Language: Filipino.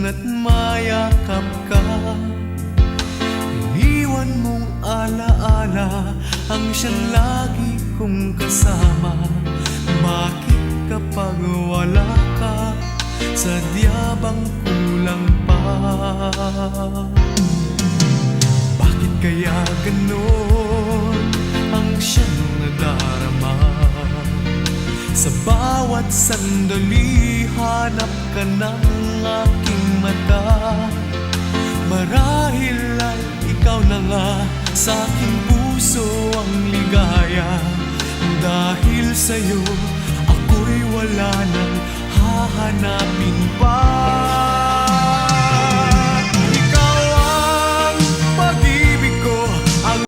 at mayakap ka. Iniwan mong alaala ang siyang lagi kong kasama. Bakit kapag wala ka, sadya bang kulang pa? Bakit kaya ganon ang siyang nadarama? Sa bawat sandali, hanap ka ng aking mata. Marahil ay ikaw na nga sa aking puso ang ligaya. Dahil sa'yo, ako'y wala nang hahanapin pa.